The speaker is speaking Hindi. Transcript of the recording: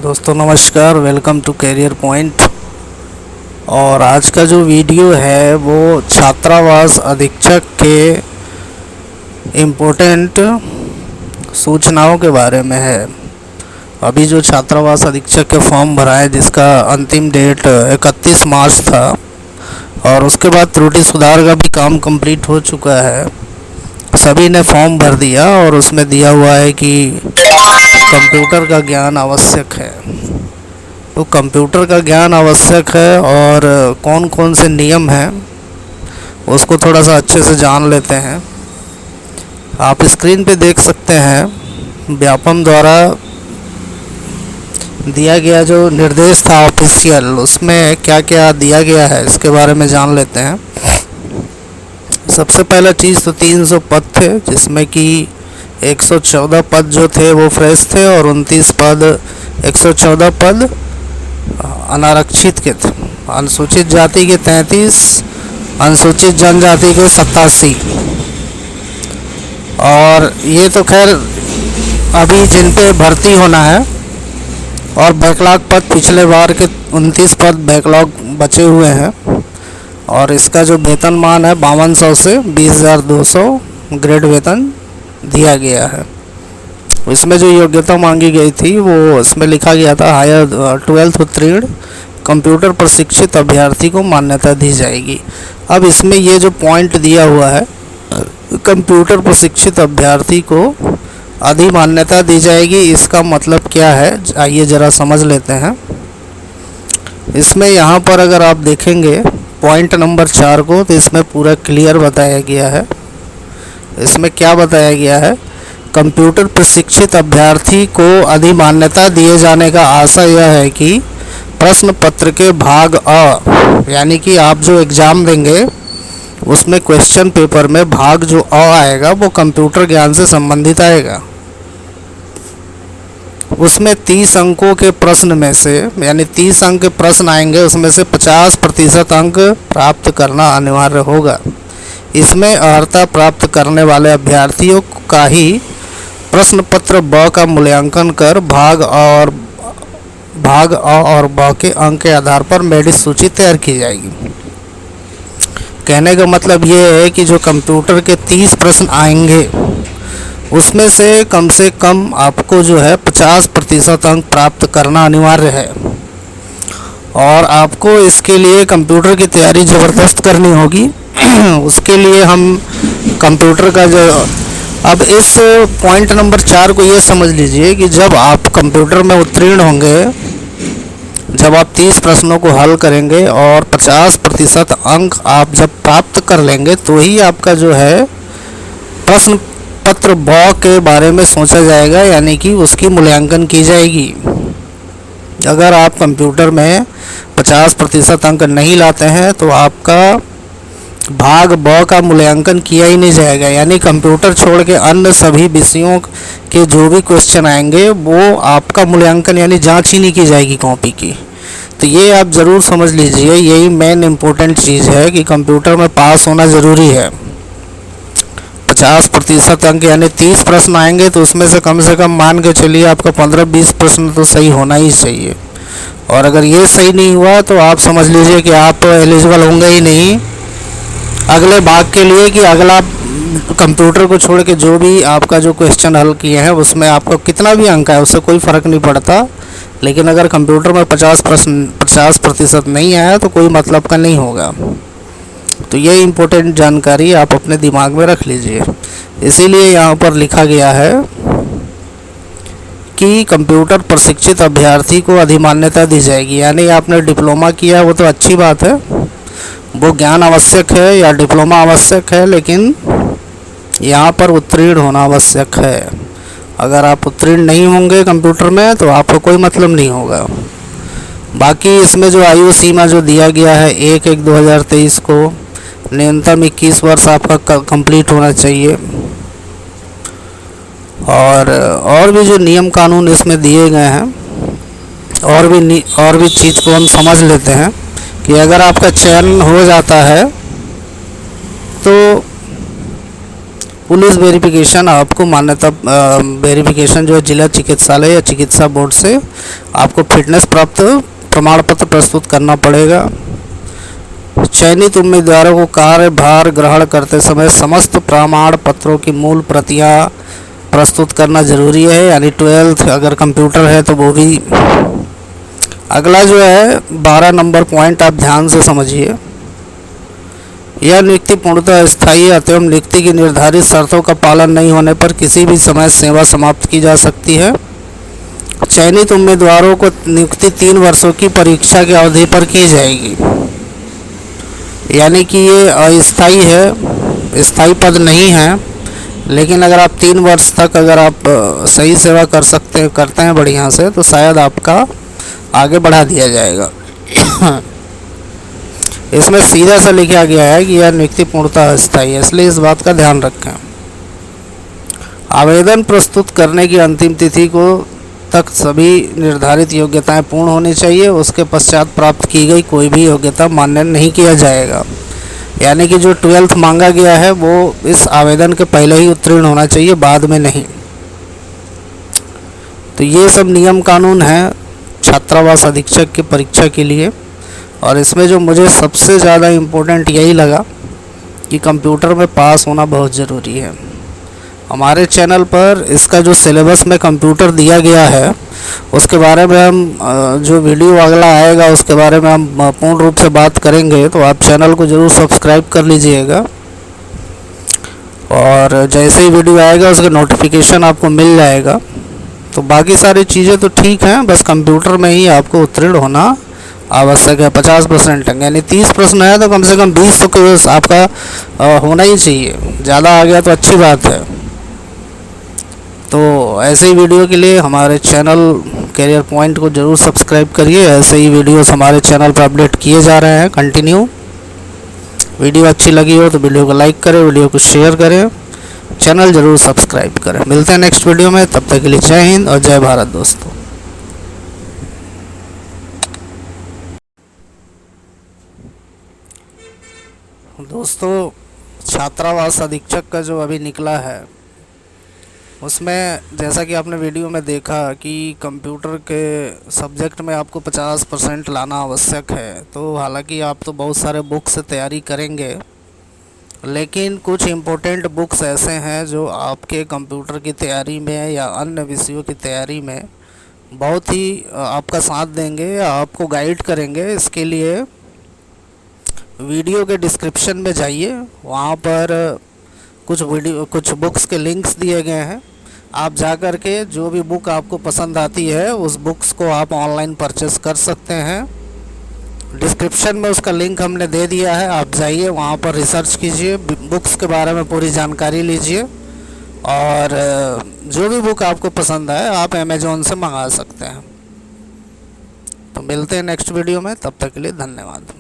दोस्तों नमस्कार, वेलकम टू कैरियर पॉइंट। और आज का जो वीडियो है वो छात्रावास अधीक्षक के इम्पोर्टेंट सूचनाओं के बारे में है। अभी जो छात्रावास अधीक्षक के फॉर्म भरा है जिसका अंतिम डेट 31 मार्च था और उसके बाद त्रुटि सुधार का भी काम कंप्लीट हो चुका है। सभी ने फॉर्म भर दिया और उसमें दिया हुआ है कि कंप्यूटर का ज्ञान आवश्यक है। तो कंप्यूटर का ज्ञान आवश्यक है और कौन कौन से नियम हैं उसको थोड़ा सा अच्छे से जान लेते हैं। आप स्क्रीन पे देख सकते हैं व्यापम द्वारा दिया गया जो निर्देश था ऑफिशियल, उसमें क्या क्या दिया गया है इसके बारे में जान लेते हैं। सबसे पहला चीज़ तो 300 पद थे, जिसमें कि 114 पद जो थे वो फ्रेश थे और 114 पद अनारक्षित के थे। अनुसूचित जाति के 33, अनुसूचित जनजाति के 87। और ये तो खैर अभी जिन पे भर्ती होना है। और बैकलॉग पद पिछले बार के 29 पद बैकलॉग बचे हुए हैं। और इसका जो वेतनमान है 5200 से 20,200 ग्रेड वेतन दिया गया है। इसमें जो योग्यता मांगी गई थी वो इसमें लिखा गया था हायर 12th उत्तीर्ण कंप्यूटर प्रशिक्षित अभ्यर्थी को मान्यता दी जाएगी। अब इसमें ये जो पॉइंट दिया हुआ है कंप्यूटर प्रशिक्षित अभ्यर्थी को अधिमान्यता दी जाएगी, इसका मतलब क्या है आइए ज़रा समझ लेते हैं। इसमें यहाँ पर अगर आप देखेंगे पॉइंट नंबर 4 को तो इसमें पूरा क्लियर बताया गया है। इसमें क्या बताया गया है, कंप्यूटर प्रशिक्षित अभ्यर्थी को अधिमान्यता दिए जाने का आशय यह है कि प्रश्न पत्र के भाग अ, यानी कि आप जो एग्ज़ाम देंगे उसमें क्वेश्चन पेपर में भाग जो अ आएगा वो कंप्यूटर ज्ञान से संबंधित आएगा। उसमें 30 अंकों के प्रश्न में से यानी 30 अंक के प्रश्न आएंगे, उसमें से 50% अंक प्राप्त करना अनिवार्य होगा। इसमें अर्हता प्राप्त करने वाले अभ्यर्थियों का ही प्रश्न पत्र ब का मूल्यांकन कर भाग अ और ब के अंक के आधार पर मेरिट सूची तैयार की जाएगी। कहने का मतलब ये है कि जो कंप्यूटर के 30 प्रश्न आएंगे उसमें से कम आपको जो है 50% अंक प्राप्त करना अनिवार्य है। और आपको इसके लिए कंप्यूटर की तैयारी ज़बरदस्त करनी होगी। उसके लिए हम कंप्यूटर का जो अब इस पॉइंट नंबर 4 को ये समझ लीजिए कि जब आप कंप्यूटर में उत्तीर्ण होंगे, जब आप 30 प्रश्नों को हल करेंगे और 50% अंक आप जब प्राप्त कर लेंगे तो ही आपका जो है प्रश्न पत्र ब के बारे में सोचा जाएगा, यानी कि उसकी मूल्यांकन की जाएगी। अगर आप कंप्यूटर में 50% अंक नहीं लाते हैं तो आपका भाग ब का मूल्यांकन किया ही नहीं जाएगा, यानी कंप्यूटर छोड़ के अन्य सभी विषयों के जो भी क्वेश्चन आएंगे वो आपका मूल्यांकन यानी जांच ही नहीं की जाएगी कॉपी की। तो ये आप ज़रूर समझ लीजिए, यही मेन इम्पोर्टेंट चीज़ है कि कंप्यूटर में पास होना ज़रूरी है। 50% अंक यानी 30 प्रश्न आएंगे तो उसमें से कम मान के चलिए आपका 15-20 प्रश्न तो सही होना ही चाहिए। और अगर ये सही नहीं हुआ तो आप समझ लीजिए कि आप एलिजिबल होंगे ही नहीं अगले भाग के लिए, कि अगला कंप्यूटर को छोड़ के जो भी आपका जो क्वेश्चन हल किए हैं उसमें आपको कितना भी अंक है उससे कोई फ़र्क नहीं पड़ता। लेकिन अगर कंप्यूटर में 50% नहीं आया तो कोई मतलब का नहीं होगा। तो ये इम्पोर्टेंट जानकारी आप अपने दिमाग में रख लीजिए। इसीलिए यहाँ पर लिखा गया है कि कंप्यूटर प्रशिक्षित अभ्यर्थी को अधिमान्यता दी जाएगी। यानी आपने डिप्लोमा किया वो तो अच्छी बात है, वो ज्ञान आवश्यक है या डिप्लोमा आवश्यक है, लेकिन यहाँ पर उत्तीर्ण होना आवश्यक है। अगर आप उत्तीर्ण नहीं होंगे कंप्यूटर में तो आपको कोई मतलब नहीं होगा। बाकी इसमें जो आयु सीमा जो दिया गया है 1/1/2023 को न्यूनतम 21 वर्ष आपका कंप्लीट होना चाहिए। और भी जो नियम कानून इसमें दिए गए हैं और भी चीज़ को हम समझ लेते हैं कि अगर आपका चयन हो जाता है तो पुलिस वेरिफिकेशन आपको मान्यता वेरिफिकेशन जो है जिला चिकित्सालय या चिकित्सा बोर्ड से आपको फिटनेस प्राप्त प्रमाण पत्र प्रस्तुत करना पड़ेगा। चयनित उम्मीदवारों को कार्यभार ग्रहण करते समय समस्त प्रमाण पत्रों की मूल प्रतियां प्रस्तुत करना जरूरी है, यानी 12th अगर कंप्यूटर है तो वो भी। अगला जो है 12 नंबर पॉइंट आप ध्यान से समझिए। यह नियुक्ति पूर्णतः स्थायी है, अतएव नियुक्ति की निर्धारित शर्तों का पालन नहीं होने पर किसी भी समय सेवा समाप्त की जा सकती है। चयनित उम्मीदवारों को नियुक्ति 3 वर्षों की परीक्षा की अवधि पर की जाएगी, यानी कि ये अस्थायी है, स्थायी पद नहीं है। लेकिन अगर आप 3 वर्ष तक अगर आप सही सेवा करते हैं बढ़िया से, तो शायद आपका आगे बढ़ा दिया जाएगा। इसमें सीधा सा लिखा गया है कि यह नियुक्ति पूर्णतः अस्थायी है, इसलिए इस बात का ध्यान रखें। आवेदन प्रस्तुत करने की अंतिम तिथि को तक सभी निर्धारित योग्यताएं पूर्ण होनी चाहिए। उसके पश्चात प्राप्त की गई कोई भी योग्यता मान्य नहीं किया जाएगा, यानी कि जो 12th मांगा गया है वो इस आवेदन के पहले ही उत्तीर्ण होना चाहिए, बाद में नहीं। तो ये सब नियम कानून हैं छात्रावास अधीक्षक की परीक्षा के लिए। और इसमें जो मुझे सबसे ज़्यादा इम्पोर्टेंट यही लगा कि कंप्यूटर में पास होना बहुत ज़रूरी है। हमारे चैनल पर इसका जो सिलेबस में कंप्यूटर दिया गया है उसके बारे में हम जो वीडियो अगला आएगा उसके बारे में हम पूर्ण रूप से बात करेंगे, तो आप चैनल को ज़रूर सब्सक्राइब कर लीजिएगा। और जैसे ही वीडियो आएगा उसका नोटिफिकेशन आपको मिल जाएगा। तो बाकी सारी चीज़ें तो ठीक हैं, बस कंप्यूटर में ही आपको उत्तीर्ण होना आवश्यक है। 50% तक, यानी 30 प्रश्न है तो कम से कम 20 तो आपका होना ही चाहिए। ज़्यादा आ गया तो अच्छी बात है। तो ऐसे ही वीडियो के लिए हमारे चैनल कैरियर पॉइंट को ज़रूर सब्सक्राइब करिए। ऐसे ही वीडियोस हमारे चैनल पर अपडेट किए जा रहे हैं कंटिन्यू। वीडियो अच्छी लगी हो तो वीडियो को लाइक करें, वीडियो को शेयर करें, चैनल ज़रूर सब्सक्राइब करें। मिलते हैं नेक्स्ट वीडियो में, तब तक के लिए जय हिंद और जय भारत दोस्तों। छात्रावास अधीक्षक का जो अभी निकला है उसमें जैसा कि आपने वीडियो में देखा कि कंप्यूटर के सब्जेक्ट में आपको 50% लाना आवश्यक है। तो हालांकि आप तो बहुत सारे बुक से तैयारी करेंगे, लेकिन कुछ इम्पोर्टेंट बुक्स ऐसे हैं जो आपके कंप्यूटर की तैयारी में या अन्य विषयों की तैयारी में बहुत ही आपका साथ देंगे या आपको गाइड करेंगे। इसके लिए वीडियो के डिस्क्रिप्शन में जाइए, वहाँ पर कुछ बुक्स के लिंक्स दिए गए हैं। आप जा कर के जो भी बुक आपको पसंद आती है उस बुक्स को आप ऑनलाइन परचेस कर सकते हैं। डिस्क्रिप्शन में उसका लिंक हमने दे दिया है, आप जाइए वहाँ पर रिसर्च कीजिए, बुक्स के बारे में पूरी जानकारी लीजिए और जो भी बुक आपको पसंद आए आप अमेज़ॉन से मंगा सकते हैं। तो मिलते हैं नेक्स्ट वीडियो में, तब तक के लिए धन्यवाद।